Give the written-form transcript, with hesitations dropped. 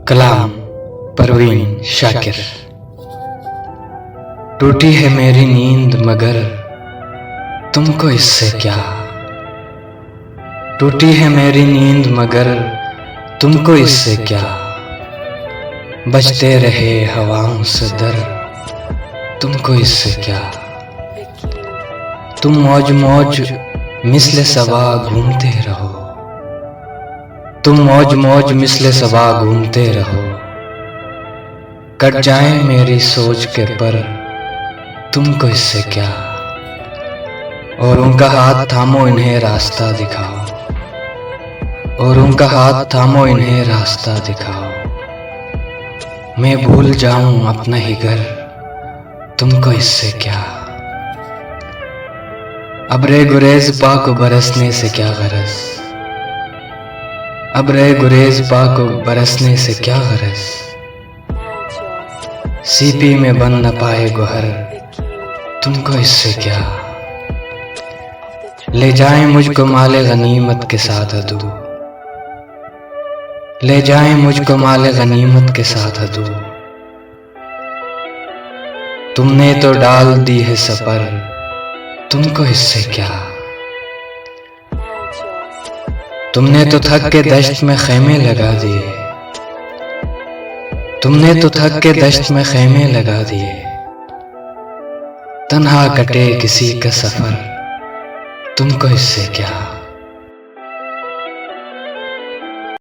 कलाम परवीन शाकिर। टूटी है मेरी नींद मगर तुमको इससे क्या, टूटी है मेरी नींद मगर तुमको इससे क्या, बजते रहे हवाओं से दर तुमको इससे क्या। तुम मौज मौज मिसले सबा घूमते रहो, तुम मौज मौज मिसले सबा घूमते रहो, कट जाए मेरी सोच के पर तुमको इससे क्या। और उनका हाथ थामो इन्हें रास्ता दिखाओ, और उनका हाथ थामो इन्हें रास्ता दिखाओ। मैं भूल जाऊं अपना ही घर तुमको इससे क्या। अब्रे गुरेज पा को बरसने से क्या गरज, अब्रे गुरेज पा को बरसने से क्या गरज। सीपी में बन न पाए गोहर तुमको इससे क्या। ले जाएं मुझको माले गनीमत के साथ अदू, ले जाएं मुझको माले गनीमत के साथ अदू। तुमने तो डाल दी है सफर तुमको इससे क्या। तुमने तो थक के दश्त में खैमे लगा दिए, तुमने तो थक के दश्त में खैमे लगा दिए। तन्हा कटे किसी का सफर तुमको इससे क्या।